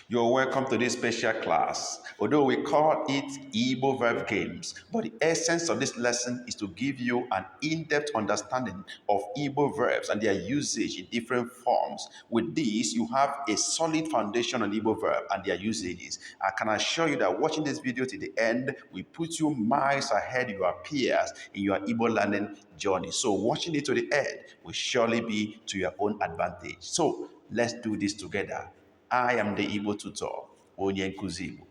You're welcome to this special class. Although we call it Igbo Verb Games, but the essence of this lesson is to give you an in-depth understanding of Igbo verbs and their usage in different forms. With this, you have a solid foundation on Igbo verb and their usages. I can assure you that watching this video to the end will put you miles ahead of your peers in your Igbo learning journey. So watching it to the end will surely be to your own advantage. So let's do this together. I am the Igbo tutor, Onye Nkuzi Igbo.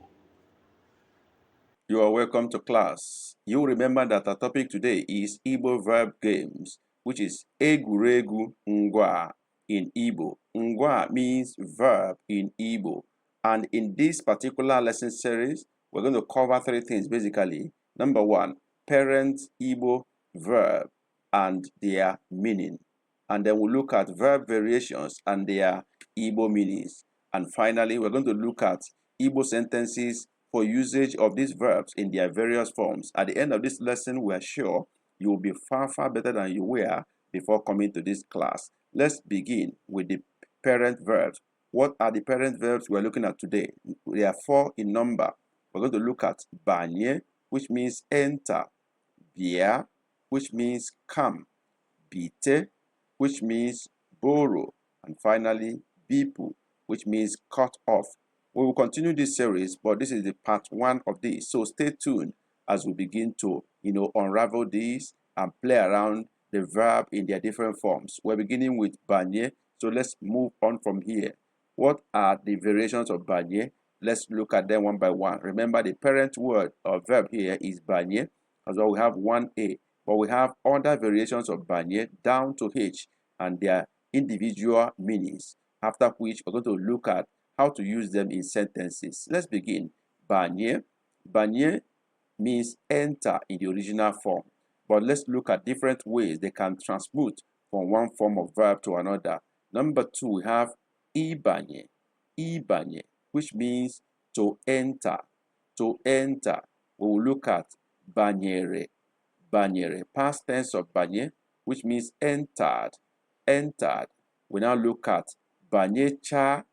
You are welcome to class. You remember that our topic today is Igbo verb games, which is egwuregwu ngwa in Igbo. Ngwa means verb in Igbo. And in this particular lesson series, we're going to cover three things basically. Number one, parent Igbo verb and their meaning. And then we'll look at verb variations and their Igbo meanings. And finally, we're going to look at Igbo sentences for usage of these verbs in their various forms. At the end of this lesson, we are sure you will be far, far better than you were before coming to this class. Let's begin with the parent verbs. What are the parent verbs we're looking at today? There are 4 in number. We're going to look at banye, which means enter, bia, which means come, bite, which means borrow, and finally bipu, which means cut off. We will continue this series, but this is the part 1 of this. So stay tuned as we begin to, unravel this and play around the verb in their different forms. We're beginning with banye, so let's move on from here. What are the variations of banye? Let's look at them one by one. Remember, the parent word or verb here is banye, as well we have 1a, but we have other variations of banye down to h and their individual meanings, after which we're going to look at how to use them in sentences. Let's begin. Banye. Banye means enter in the original form. But let's look at different ways they can transmute from one form of verb to another. Number 2, we have ibanye. Ibanye, which means to enter. To enter. We will look at banyere. Banyere, past tense of banye, which means entered. Entered. We now look at banyecha,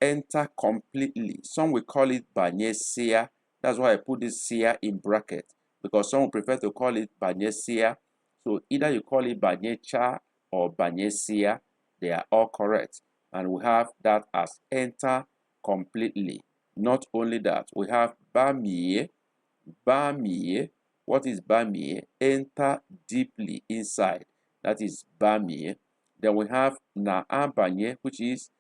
enter completely. Some will call it banyesia. That's why I put this sia in bracket, because some will prefer to call it banyesia. So either you call it banyecha or banyesia, they are all correct. And we have that as enter completely. Not only that, we have bamie. Bamie. What is bamie? Enter deeply inside. That is bamie. Then we have naabanye, which is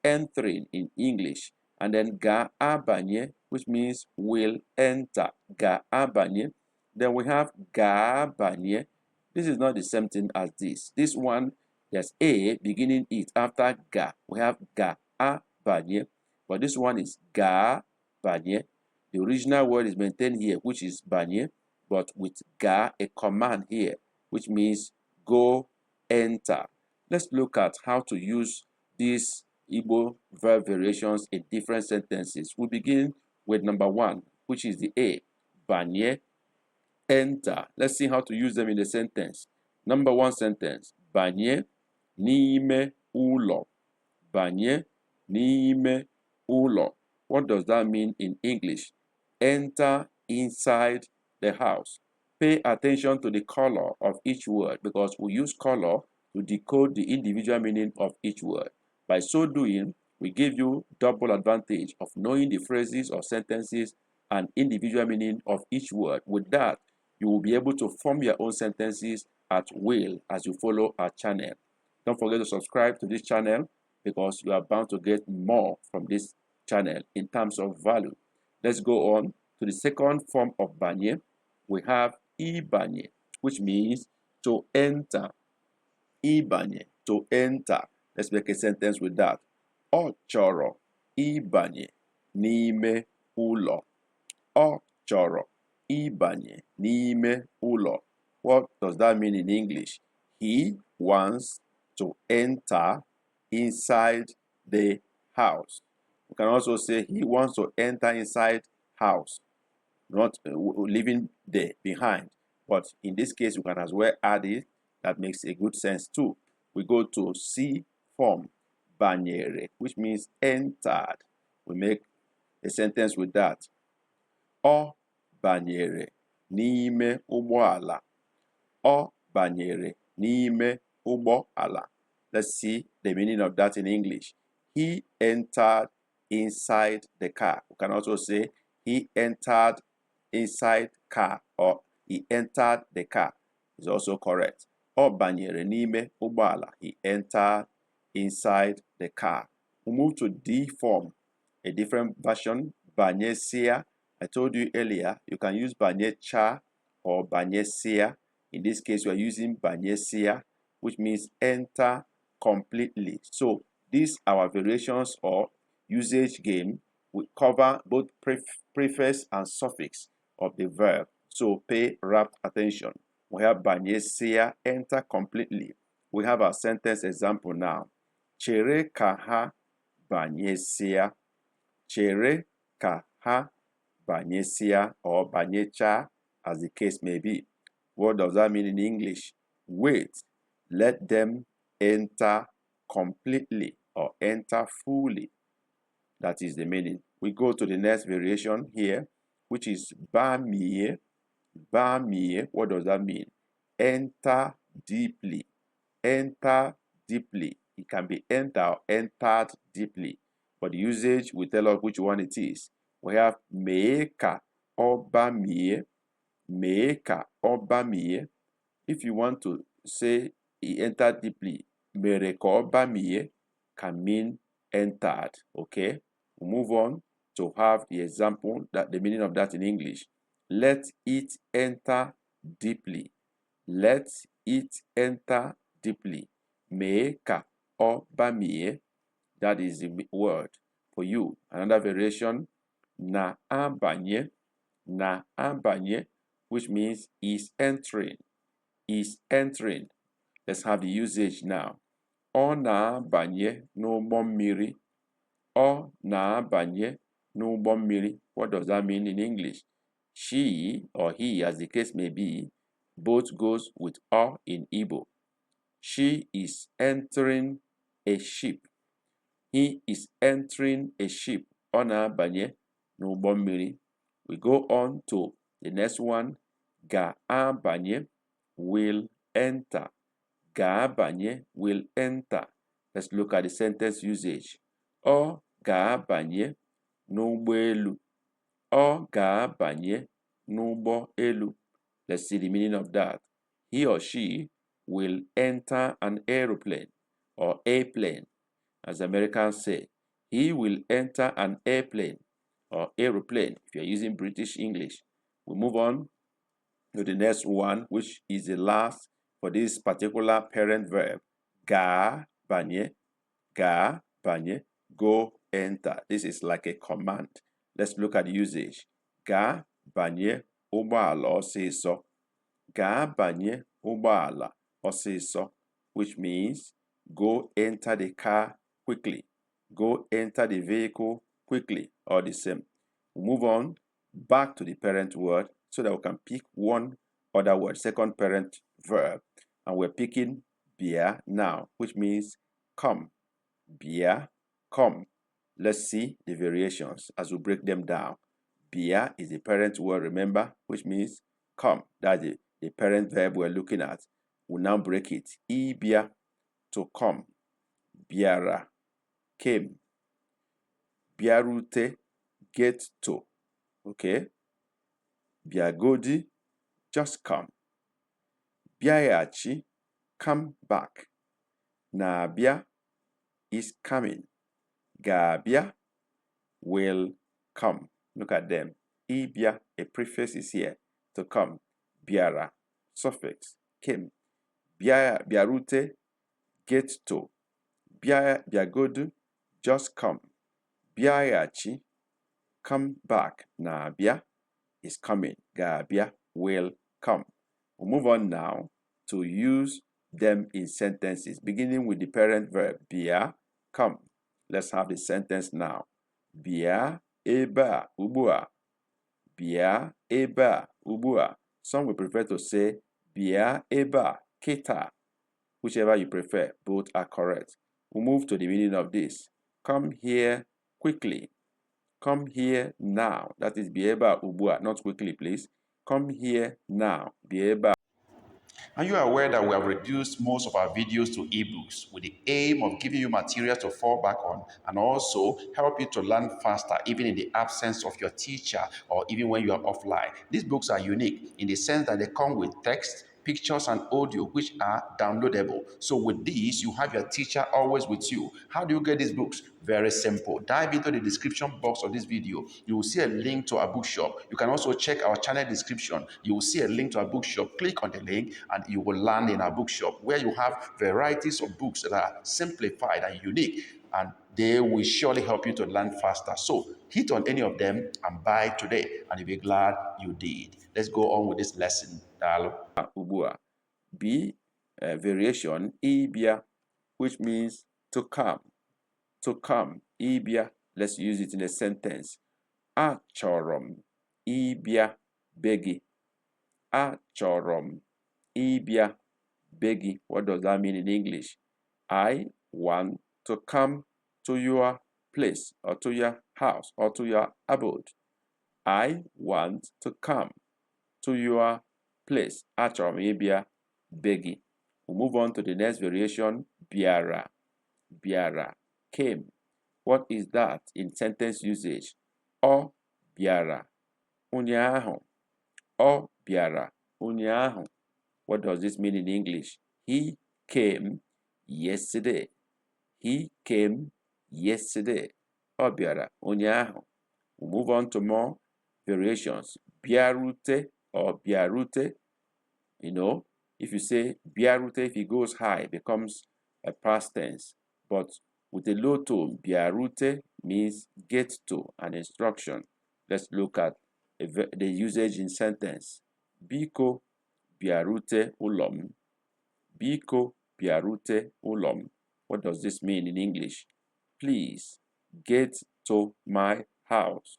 entering in English. And then ga-abanye, which means will enter. Ga-abanye. Then we have ga-abanye. This is not the same thing as this. This one, there's a beginning it after ga. We have ga-abanye. But this one is ga-banye. The original word is maintained here, which is banye, but with ga, a command here, which means go, enter. Let's look at how to use these Igbo verb variations in different sentences. We begin with number 1, which is the A, banye, enter. Let's see how to use them in the sentence. Number 1 sentence, banye n'ime ụlọ. Banye n'ime ụlọ. What does that mean in English? Enter inside the house. Pay attention to the color of each word, because we use color to decode the individual meaning of each word. By so doing, we give you double advantage of knowing the phrases or sentences and individual meaning of each word. With that, you will be able to form your own sentences at will as you follow our channel. Don't forget to subscribe to this channel, because you are bound to get more from this channel in terms of value. Let's go on to the second form of banye. We have ibanye, which means to enter. Ibanye, to enter. Let's make a sentence with that. Ọ chọrọ ibanye n'ime ụlọ. Ọ chọrọ ibanye n'ime ụlọ. What does that mean in English? He wants to enter inside the house. We can also say he wants to enter inside house, not leaving there behind. But in this case, we can as well add it. That makes a good sense too. We go to C form. banyere, which means entered. We make a sentence with that. Ọ banyere n'ime ụgbọala. Ọ banyere n'ime ụgbọala. Let's see the meaning of that in English. He entered inside the car. We can also say he entered inside car, or he entered the car. Is also correct. Ọ banyere n'ime ụgbọala. He entered inside the car. We move to D form, a different version, banyesia. I told you earlier, you can use banyecha or banyesia. In this case, we are using banyesia, which means enter completely. So these our variations or usage game. We cover both prefix and suffix of the verb. So pay rapt attention. We have banyesia, enter completely. We have our sentence example now. Chere ka ha banyesia. Chere ka ha banyesia or banyecha, as the case may be. What does that mean in English? Wait, let them enter completely or enter fully. That is the meaning. We go to the next variation here, which is bamie. Bamie, what does that mean? Enter deeply. Enter deeply. It can be enter or entered deeply. But the usage will tell us which one it is. We have meeka or bamie. Meeka or bamie. If you want to say he entered deeply, mereka or bamie can mean entered. Okay? We move on to have the example, that the meaning of that in English. Let it enter deeply. Let it enter deeply. Meeka or bamie. That is the word for you. Another variation, na abanye. Na abanye, which means is entering. Is entering. Let's have the usage now. Ọ na-abanye n'ụgbọ mmiri. Ọ na-abanye n'ụgbọ mmiri. What does that mean in English? She or he, as the case may be, both goes with ọ in Igbo. She is entering a ship. He is entering a ship. Ọ na-abanye n'ụgbọ mmiri. We go on to the next one. Ga-abanye will enter. Ga-abanye will enter. Let's look at the sentence usage. Ọ ga-abanye n'ụgbọelu. Ọ ga-abanye n'ụgbọelu. Let's see the meaning of that. He or she will enter an aeroplane or airplane, as Americans say. He will enter an airplane or aeroplane if you're using British English. We move on to the next one, which is the last for this particular parent verb. Ga banye. Ga banye. Go enter. This is like a command. Let's look at the usage. Ga banye ụgbọala ọsịsọ. Ga banye ụgbọala ọsịsọ, which means go enter the car quickly. Go enter the vehicle quickly, or the same. We move on back to the parent word so that we can pick one other word, second parent verb. And we're picking bia now, which means come. Bia, come. Let's see the variations as we break them down. Bia is the parent word, remember, which means come. That's the parent verb we're looking at. We'll now break it. Ibia, to come. Biara, came. Biarute, get to. Okay? Biagodi, just come. Biayachi, come back. Nabia is coming. Gabia will come. Look at them. Ibia, a prefix is here to come. Biara, suffix, came. Biarute, get to. Biagodu, just come. Biayachi, come back. Nabia is coming. Gabia will come. We'll move on now to use them in sentences, beginning with the parent verb. Bia, come. Let's have the sentence now. Bia eba ubua. Bia eba ubua. Some will prefer to say Bia eba kita. Whichever you prefer, both are correct. We'll move to the meaning of this. Come here quickly. Come here now. That is bieba ubua, not quickly, please. Come here now. Bieba. And you are aware that we have reduced most of our videos to ebooks with the aim of giving you material to fall back on and also help you to learn faster, even in the absence of your teacher or even when you are offline. These books are unique in the sense that they come with text, pictures, and audio which are downloadable. So with these, you have your teacher always with you. How do you get these books? Very simple. Dive into the description box of this video. You will see a link to our bookshop. You can also check our channel description. You will see a link to our bookshop. Click on the link and you will land in our bookshop where you have varieties of books that are simplified and unique, and they will surely help you to learn faster. So hit on any of them and buy today, and you'll be glad you did. Let's go on with this lesson. Ubua. B, variation, ibia, which means to come. To come, ibia. Let's use it in a sentence. Achorom, ibia, begi. Achorom, ibia, begi. What does that mean in English? I want to come to your place or to your house or to your abode. I want to come to your place. Achorom, ibia, begi. We'll move on to the next variation, biara. Biara, came. What is that in sentence usage? Ọ bịara ụnyaahụ. Ọ bịara ụnyaahụ. What does this mean in English? He came yesterday. He came yesterday. Ọ bịara ụnyaahụ. We'll move on to more variations. Bịarute or bịarute. You know, if you say bịarute, if it goes high, it becomes a past tense. But with a low tone, bịarute means get to, an instruction. Let's look at the usage in sentence. Biko bịarute ụlọ m. Biko bịarute ụlọ m. What does this mean in English? Please get to my house.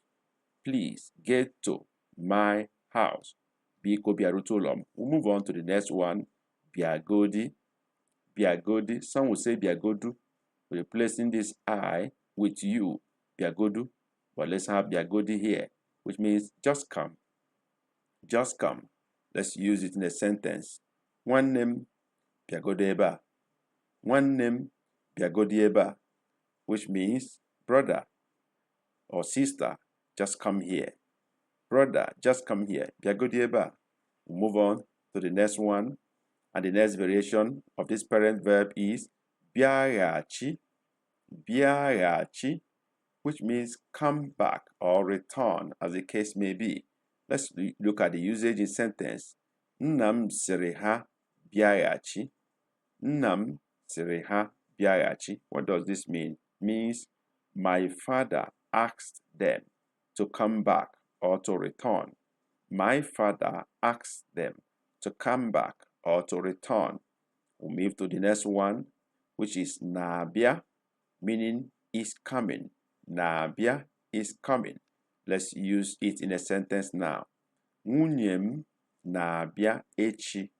Please get to my house. Biko bịarute ụlọ m. We'll move on to the next one. Bịagodi. Bịagodi. Some will say bịagodu. Replacing this I with you, bịagodu. But let's have bịagodi here, which means just come. Just come. Let's use it in a sentence. Nwanne m bịagodi ebe a. Nwanne m bịagodi ebe a, which means brother or sister, just come here. Brother, just come here. Bịagodi ebe a. We'll move on to the next one. And the next variation of this parent verb is bịaghachi. Bịaghachi, which means come back or return, as the case may be. Let's look at the usage in sentence. Nna m sịrị ha bịaghachi. Nna m sịrị ha bịaghachi. What does this mean? It means my father asked them to come back or to return. My father asked them to come back or to return. We'll move to the next one, which is na-abịa, meaning is coming. Na-abịa is coming. Let's use it in a sentence now. Nwunye m na-abịa echi.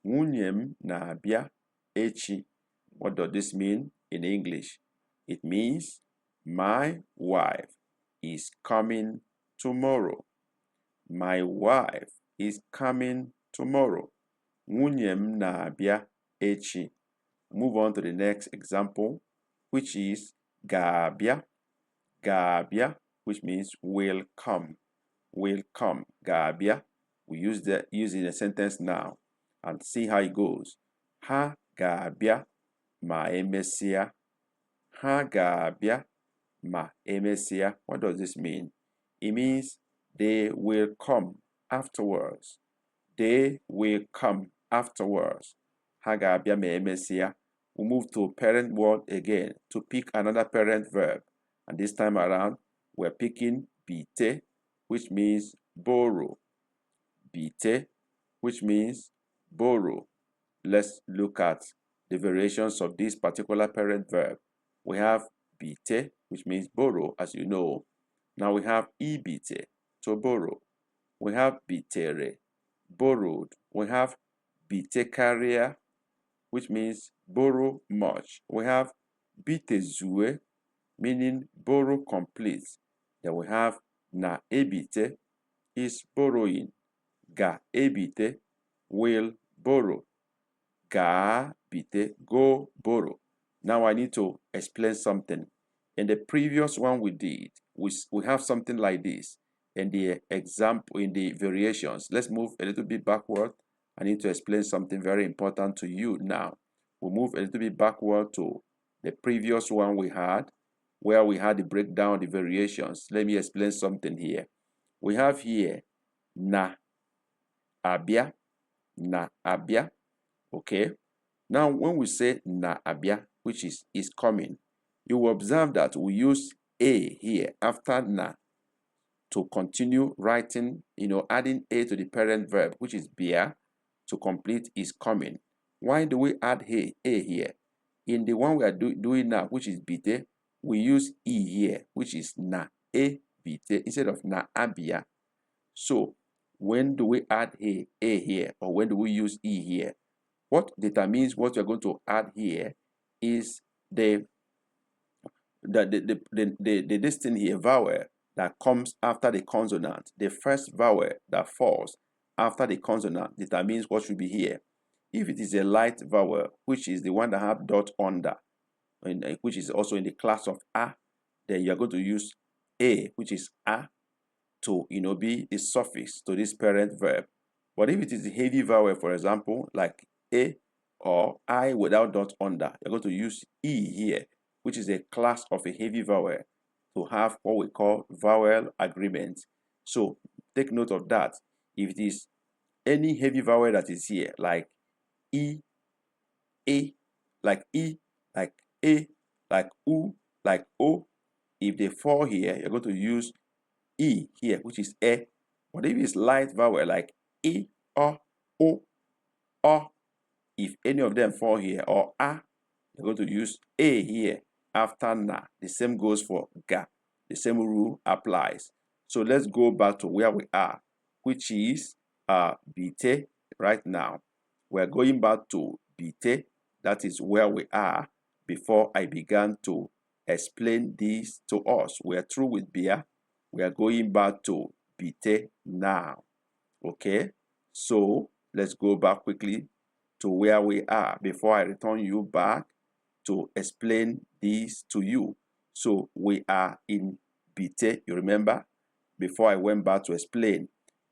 Nwunye m na-abịa echi. What does this mean in English? It means my wife is coming tomorrow. My wife is coming tomorrow. Nwunye m na-abịa echi. Move on to the next example, which is ga-abịa. Ga-abịa, which means will come. Will come. Ga-abịa. We use in a sentence now and see how it goes. Ha ga-abịa ma emesịa. Ha ga-abịa ma emesịa. What does this mean? It means they will come afterwards. They will come afterwards. Ha ga-abịa ma emesịa. We move to parent word again to pick another parent verb. And this time around, we're picking bite, which means borrow. Bite, which means borrow. Let's look at the variations of this particular parent verb. We have bite, which means borrow, as you know. Now we have ibite, to borrow. We have bitere, borrowed. We have bite carrier, which means borrow much. We have bitezue, meaning borrow complete. Then we have na ebite is borrowing. Ga ebite will borrow. Ga bite go borrow. Now I need to explain something. In the previous one we did, we have something like this. In the example, in the variations, let's move a little bit backward. I need to explain something very important to you now. We'll move a little bit backward to the previous one we had, where we had the breakdown, the variations. Let me explain something here. We have here na abia, na abia, okay? Now, when we say na abia, which is coming, you will observe that we use a here after na to continue writing, adding a to the parent verb, which is bia, to complete is coming. Why do we add a here? In the one we are doing now, which is bite, we use e here, which is na e bite instead of na abia. So, when do we add a here, or when do we use e here? What determines what you're going to add here is the this thing here, vowel, that comes after the consonant. The first vowel that falls after the consonant determines what should be here. If it is a light vowel, which is the one that have dot under, which is also in the class of a, then you're going to use a, which is a, to be the suffix to this parent verb. But if it is a heavy vowel, for example, like a or I without dot under, you're going to use e here, which is a class of a heavy vowel, to have what we call vowel agreement. So take note of that. If it is any heavy vowel that is here, like e, a, like e, like a, like u, like o, if they fall here, you're going to use e here, which is a. But if it's light vowel like e, o, if any of them fall here, or a, you're going to use a here after na. The same goes for ga. The same rule applies. So let's go back to where we are, which is bite right now. We're going back to bite. That is where we are before I began to explain this to us. We're through with bia. We are going back to bite now. Okay? So let's go back quickly to where we are before I return you back to explain this to you. So we are in bite, you remember? Before I went back to explain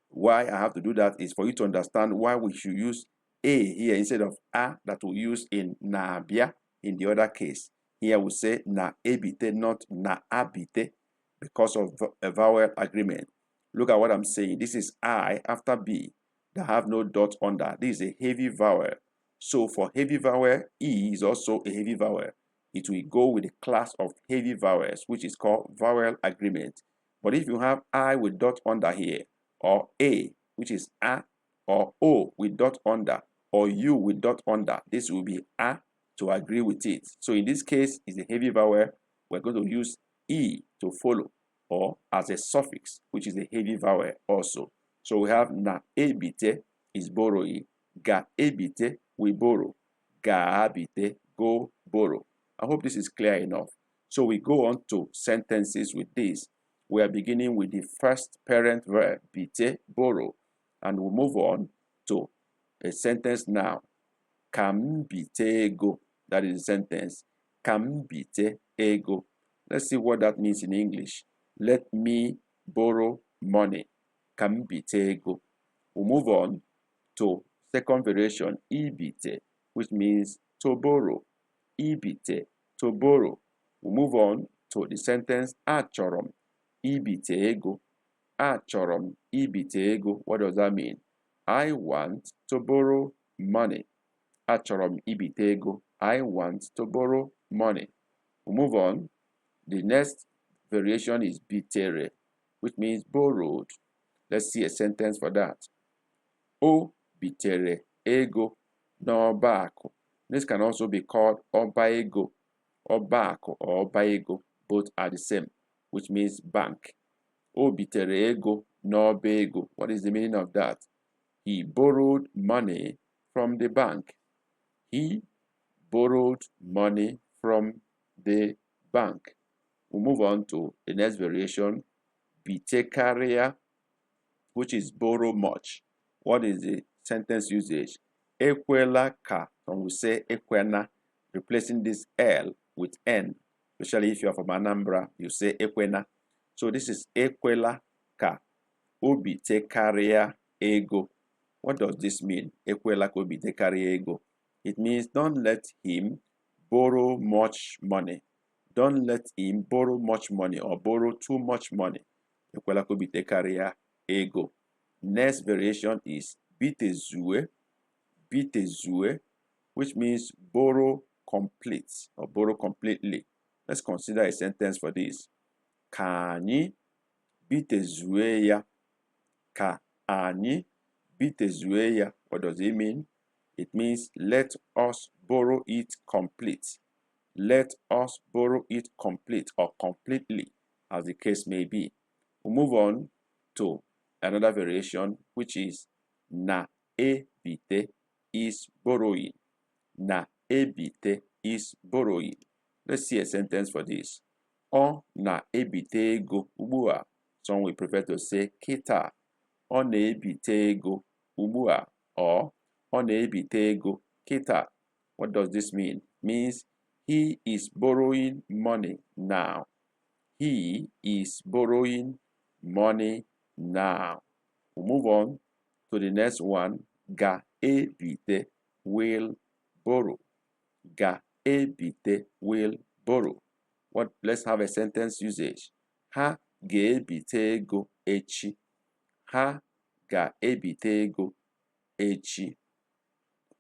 why I have to do that is for you to understand why we should use a here instead of a that we use in na abia in the other case. Here we say na ebite, not na abite, because of a vowel agreement. Look at what I'm saying. This is I after B that have no dot under. This is a heavy vowel. So for heavy vowel, E is also a heavy vowel. It will go with the class of heavy vowels, which is called vowel agreement. But if you have I with dot under here, or A, which is A, or O with dot under, or U with dot under, this will be A to agree with it. So in this case, it's a heavy vowel. We're going to use E to follow, or as a suffix, which is a heavy vowel also. So we have na ebite is borrowing, ga ebite we borrow, ga abite go borrow. I hope this is clear enough. So we go on to sentences with this. We are beginning with the first parent verb, bite, borrow, and we'll move on to a sentence now. Kam bite ego. That is the sentence. Kam bite ego. Let's see what that means in English. Let me borrow money. Kam bite ego. We'll move on to second variation, ibite, which means to borrow. Ibite, to borrow. We'll move on to the sentence achorom. Ibite ego. Achorom. Ibite ego. What does that mean? I want to borrow money. Achorom ibite ego. I want to borrow money. We'll move on. The next variation is bitere, which means borrowed. Let's see a sentence for that. O bitere ego n'ọba akụ. This can also be called ọba ego, ọba akụ, or ọba ego. Both are the same, which means bank. O bitere ego n'ọba ego. What is the meaning of that? He borrowed money from the bank. He borrowed money from the bank. We'll move on to the next variation, bite which is borrow much. What is the sentence usage? Ekwela ka, and we say ekwena, replacing this L with N. Especially if you're from Anambra, you say ekwena. So this is ekwela ka obite karịa ego. What does this mean? Ekwela ka obite karịa ego. It means don't let him borrow much money. Don't let him borrow much money or borrow too much money. Ekwela ka obite karịa ego. Next variation is bitezue, which means borrow complete or borrow completely. Let's consider a sentence for this. Ka anyị bitezue ya. Ka anyị bitezue ya. What does it mean? It means let us borrow it complete. Let us borrow it complete or completely, as the case may be. We'll move on to another variation, which is na ebite is borrowing. Na ebite is borrowing. Let's see a sentence for this. Ọ na-ebite ego ugbu a. Some will prefer to say kịta. Ọ na-ebite ego ugbu a, or ọ na-ebite ego kịta. What does this mean? It means he is borrowing money now. He is borrowing money now. We'll move on to the next one. Ga-ebite will borrow. Ga-ebite will borrow. What? Let's have a sentence usage. Ha ga-ebite ego echi. Ha ga-ebite ego echi.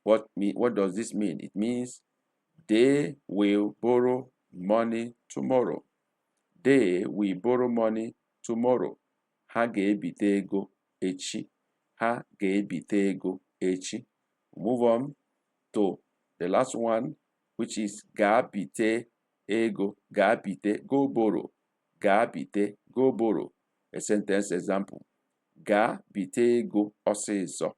What does this mean? It means they will borrow money tomorrow. They will borrow money tomorrow. Ha ga-ebite ego echi. Ha ga-ebite ego echi. Move on to the last one, which is ga-bite ego. Ga-bite, go borrow. Ga-bite, go borrow. A sentence example. Ga-bite ego ọsịsọ.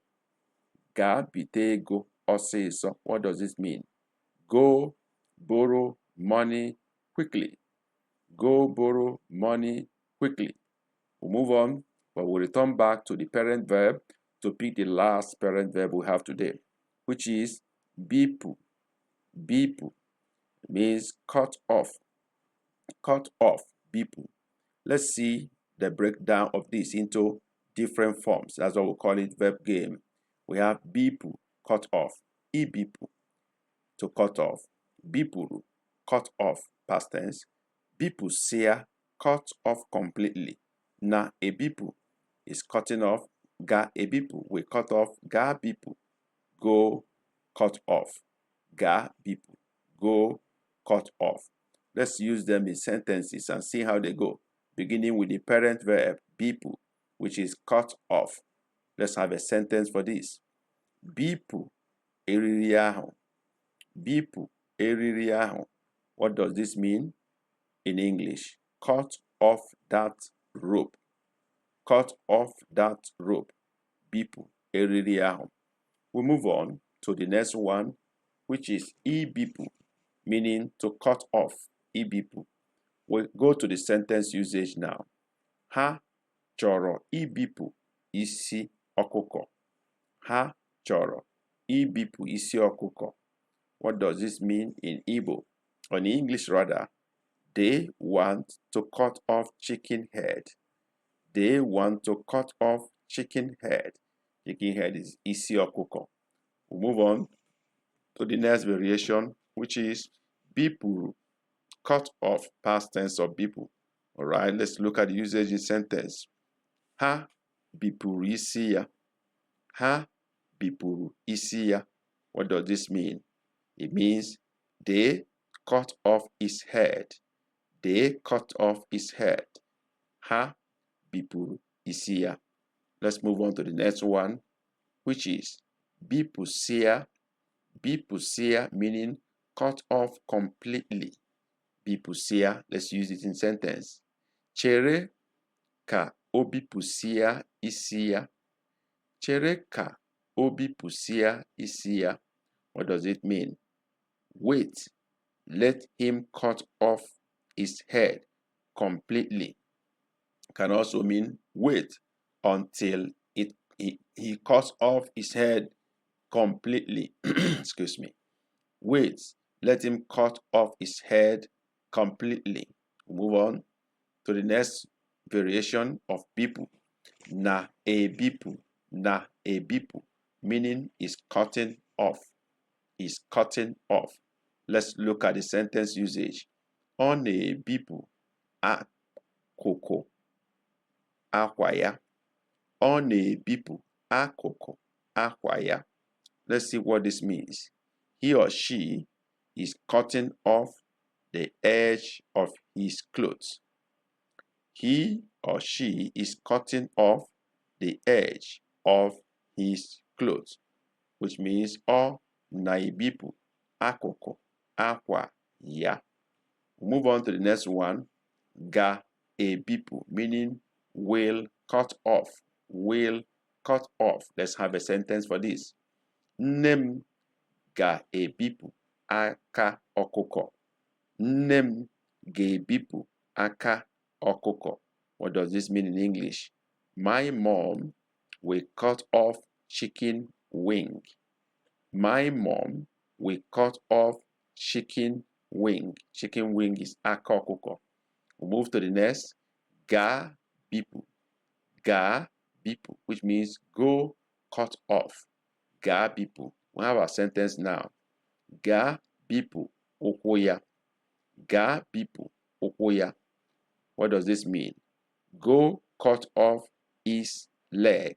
Ga-bite ego ọsịsọ. What does this mean? Go borrow money quickly. Go borrow money quickly. We'll move on, but we'll return back to the parent verb to pick the last parent verb we have today, which is bipu. Bipu means cut off. Cut off, bipu. Let's see the breakdown of this into different forms. That's what we call it, verb game. We have bipu, cut off. Ibipu, to cut off. Bipuru, cut off, past tense. Bipusia, cut off completely. Na ebipu is cutting off. Ga ebipu, we cut off. Ga bipu, go, cut off. Ga bipu, go, cut off. Let's use them in sentences and see how they go. Beginning with the parent verb, bipu, which is cut off. Let's have a sentence for this. Bipu eriri ahụ. Bipu eriri ahụ. What does this mean in English? Cut off that rope. Cut off that rope. Bipu eriri ahụ. We move on to the next one, which is ibipu, meaning to cut off. Ibipu. We'll go to the sentence usage now. Ha chọrọ ibipu isi ọkụkọ. Ha chọrọ ibipu isi ọkụkọ. What does this mean in Igbo? Or in English rather, they want to cut off chicken head. They want to cut off chicken head. Chicken head is isi ọkụkọ. We'll move on to the next variation, which is bipuru, cut off, past tense of bipu. All right, let's look at the usage in sentence. Ha bipuru isi ya. Ha bipuru isi ya. What does this mean? It means they cut off his head. They cut off his head. Ha bipuru isi ya. Let's move on to the next one, which is bipusia. Bipusia meaning cut off completely. Bipusia, let's use it in sentence. Chere ka obipusia isi ya. Chere ka obipusia isi ya. What does it mean? Wait let him cut off his head completely. Can also mean wait until he cuts off his head completely. Excuse me. Wait, let him cut off his head completely. Move on to the next variation of bipu. Na a bipu. Na a bipu, meaning is cutting off. Is cutting off. Let's look at the sentence usage. Ọ na-ebipụ akụkụ akwa ya. Ọ na-ebipụ akụkụ akwa ya. Let's see what this means. He or she is cutting off the edge of his clothes. He or she is cutting off the edge of his clothes, which means ọ na-ebipụ akụkụ akwa ya. Move on to the next one. Ga-ebipụ, meaning will cut off. Will cut off. Let's have a sentence for this. Nne m ga-ebipụ aka ọkụkọ. Nne m ga-ebipụ aka ọkụkọ. What does this mean in English? My mom will cut off chicken wing. My mom will cut off chicken wing. Chicken wing is aka ọkụkọ. We'll move to the next. Ga-bipụ. Ga-bipụ, which means go cut off. Ga-bipụ. We have our sentence now. Ga-bipụ ụkwụ ya. Ga-bipụ ụkwụ ya. What does this mean? Go cut off his leg.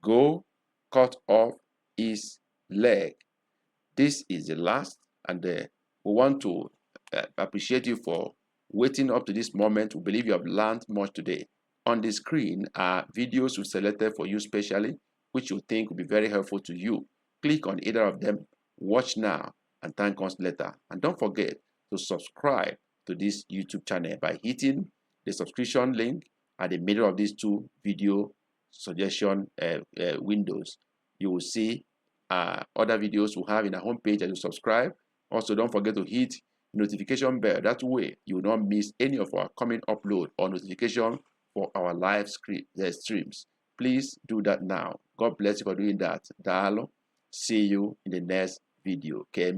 Go cut off his leg. This is the last, and we want to appreciate you for waiting up to this moment. We believe you have learned much today. On the screen are videos we selected for you specially, which you think will be very helpful to you. Click on either of them, watch now, and thank us later. And don't forget to subscribe to this YouTube channel by hitting the subscription link at the middle of these two video suggestion windows. You will see other videos we have in our homepage as you subscribe. Also, don't forget to hit notification bell. That way, you will not miss any of our coming upload or notification for our live streams. Please do that now. God bless you for doing that. Dalo. See you in the next video. Que